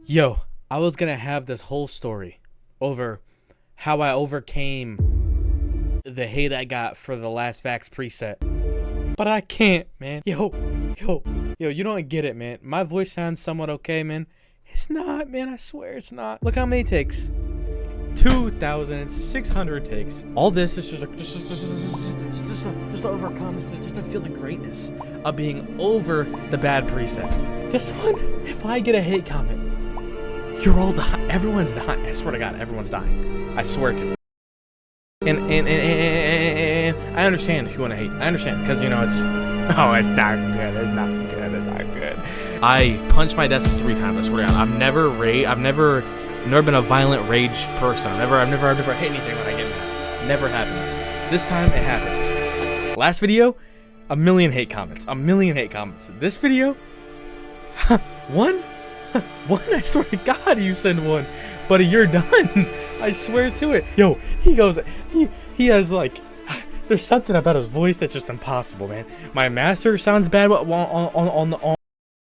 Yo, I was gonna have this whole story over how I overcame the hate I got for the last Vax preset, but I can't, man. Yo, you don't get it, man. My voice sounds somewhat okay, man. It's not, man. I swear it's not. Look how many takes. 2,600 takes. All this is just to overcome, just to feel the greatness of being over the bad preset. This one, if I get a hate comment, you're all dying. Everyone's dying. I swear to God, everyone's dying. I swear to. And I understand if you want to hate. I understand because you know it's not good. It's not good. It's not good. I punched my desk 3 times. I swear to God, I've never been a violent rage person. I've never hit anything when I get mad. Never happens. This time it happened. Last video, 1 million hate comments. 1 million hate comments. This video, one, I swear to God, you send one, buddy, you're done. I swear to it. Yo, he goes, he has like, there's something about his voice that's just impossible, man. My master sounds bad on.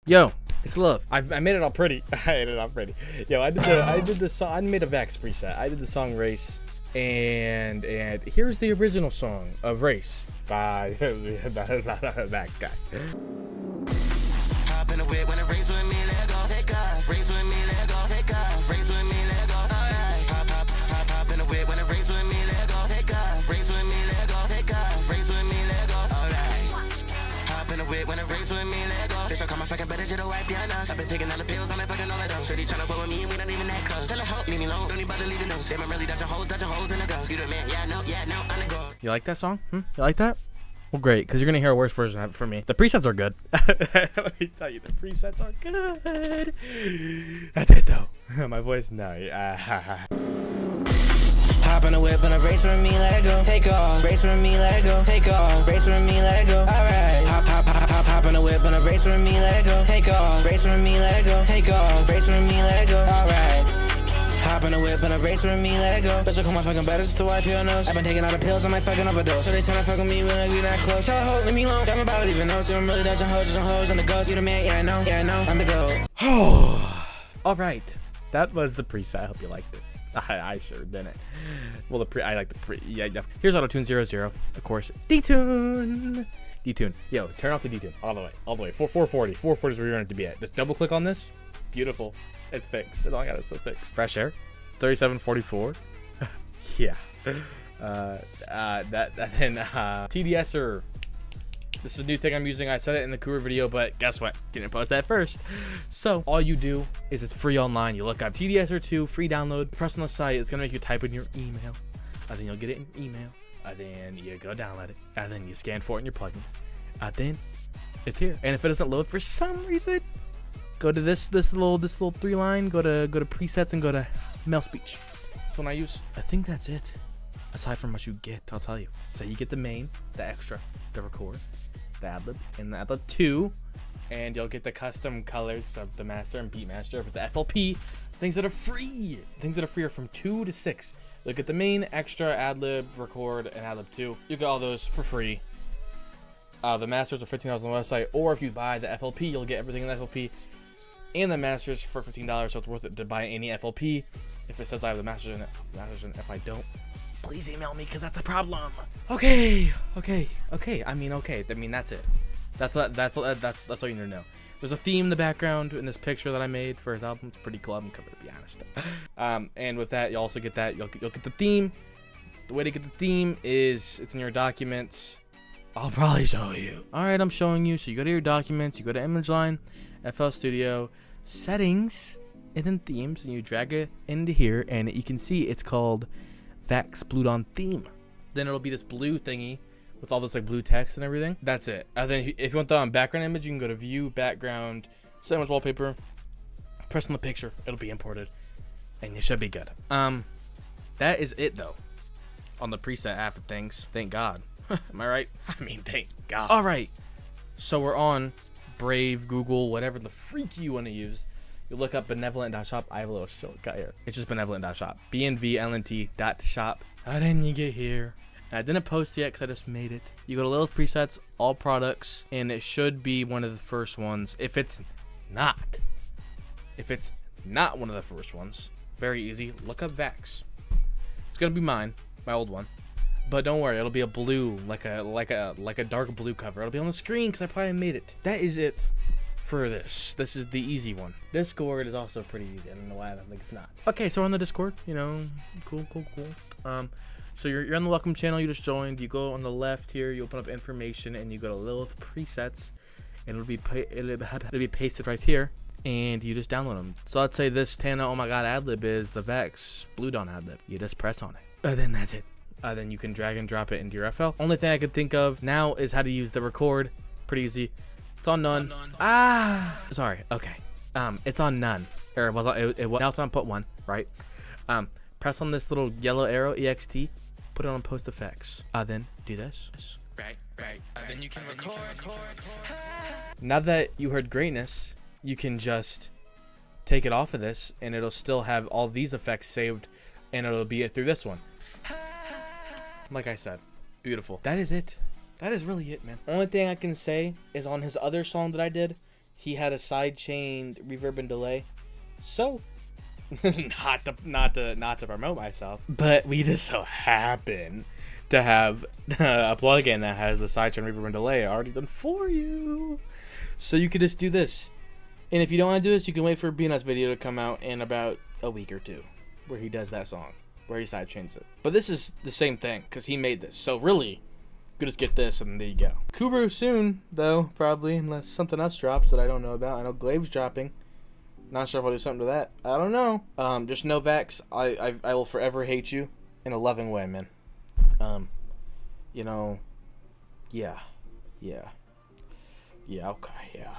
Yo, it's love. I made it all pretty. I made it all pretty. Yo, I did the song. I made a Vax preset. I did the song Race, and here's the original song of Race by Vax guy. Hop in the whip when it race with me, let go. Take off. Race with me, let go. Take off. Race with me, let go. Alright. Hop in the whip when it race with me, let go. Take off. Race with me, let go. Take off. Race with me, let go. Alright. Hop in the whip when it race with me, let go. Bitch, I call my fucking better to the white pianos. I've been taking all the pills on that fucking overdose. Shorty tryna fuck with me and we not even that close. Tell her help, leave me alone. Don't need bother leaving notes. Damn, I'm really dodging hoes in the ghost. You the man, yeah, no, I'm the girl. You like that song? You like that? Well, great, because you're gonna hear a worse version of it from me. The presets are good. Let me tell you, the presets are good. That's it though. My voice, no. Hop in the whip and a race with me, let go. Take off. Race with me, let go. Take off. Race with me, let go. Alright. Hop in the whip and a race with me, let go. Take off. Race with me, let go. Take off. Race with me, let go. Alright. Hop in the whip and a race with me, let go. Bitch, I call my fucking better just to wipe your nose. I've been taking all the pills on my fucking overdose. So they tryna fuck with me when we that close. Tell her, hold, leave me alone. Got my body leaving notes. I'm really dodging hoes on the ghost. You the man, yeah, I know, I'm the ghost. Alright. That was the preset. I hope you liked it. I sure didn't. Well, I like the pre. Yeah. Here's Autotune 00. Of course, detune. Yo, turn off the detune all the way. 440. 440 is where you want it to be at. Just double click on this. Beautiful. It's fixed. That's all I got. It's so fixed. Fresh air. 3744. Yeah. TDSer. This is a new thing I'm using. I said it in the Kura video, but guess what? Didn't post that first. So all you do is it's free online. You look up TDSer2, free download. Press on the site. It's gonna make you type in your email, and then you'll get it in your email. And then you go download it, and then you scan for it in your plugins. And then it's here. And if it doesn't load for some reason, go to this little 3-line. Go to presets and go to mail speech. That's what I use. I think that's it. Aside from what you get, I'll tell you. So you get the main, the extra, the record, the adlib, and the adlib 2, and you'll get the custom colors of the master and beat master with the FLP. Things that are free. Things that are free are from 2 to 6. Look at the main, extra, adlib, record, and adlib 2. You get all those for free. The masters are $15 on the website, or if you buy the FLP, you'll get everything in the FLP and the masters for $15. So it's worth it to buy any FLP. If it says I have the masters in it, if I don't, please email me because that's a problem. Okay. I mean, that's it. That's all you need to know. There's a theme in the background in this picture that I made for his album. It's pretty cool album cover, to be honest. And with that, you also get that. You'll get the theme. The way to get the theme is it's in your documents. I'll probably show you. All right, I'm showing you. So you go to your documents. You go to image line, FL Studio, settings, and then themes, and you drag it into here, and you can see it's called vaxbluedawn theme. Then it'll be this blue thingy with all this like blue text and everything. That's it. And then if you want the background image, you can go to view, background, set as wallpaper, press on the picture, it'll be imported, and you should be good. That is it though on the preset half of things. Thank God. Am I right? I mean, thank God. All right, so we're on Brave, Google, whatever the freak you want to use. You look up bnvlnt.shop. I have a little shortcut here. It's just bnvlnt.shop. bnvlnt.shop. And then you get here. And I didn't post yet because I just made it. You go to Lilith presets, all products, and it should be one of the first ones. If it's not, not one of the first ones, very easy. Look up VAX. It's gonna be mine, my old one. But don't worry, it'll be a blue, like a dark blue cover. It'll be on the screen because I probably made it. That is it for this. This is the easy one. Discord is also pretty easy. I don't know why I don't think it's not. Okay, so we're on the Discord, you know, cool. So you're on the welcome channel. You just joined. You go on the left here. You open up information and you go to lilithpresets, and it'll be pasted right here. And you just download them. So let's say this Tana, oh my god, adlib is the vaxbluedawn adlib. You just press on it. And then that's it. Then you can drag and drop it into your FL. Only thing I could think of now is how to use the record. Pretty easy. It's on none. Sorry. Okay. It's on none. Or it was now it's on put one, right? Press on this little yellow arrow, EXT, put it on post effects. Then do this. Right. Then you can record. Now that you heard greatness, you can just take it off of this and it'll still have all these effects saved, and it'll be it through this one. Like I said, beautiful. That is it. That is really it, man. Only thing I can say is on his other song that I did, he had a side-chained reverb and delay. So, not to promote myself, but we just so happen to have a plugin that has the side-chain reverb and delay already done for you. So you could just do this. And if you don't want to do this, you can wait for BN's video to come out in about a week or two, where he does that song, where he sidechains it. But this is the same thing, because he made this. So really, you could just get this, and there you go. Kubru soon, though, probably, unless something else drops that I don't know about. I know Glave's dropping. Not sure if I'll do something to that. I don't know. Just know, Vax, I will forever hate you in a loving way, man. You know, yeah, okay, yeah.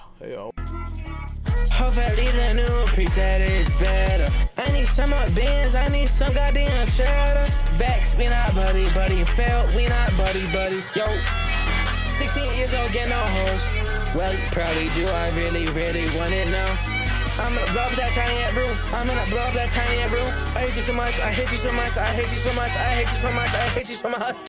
Hopefully the new preset is better. I need some more bands, I need some goddamn cheddar. Vax, we not buddy, felt, we not buddy. Yo, 16 years old, get no hoes. Well, you probably do, I really want it now. I'm gonna blow up that tiny room. I hate you so much, I hate you so much.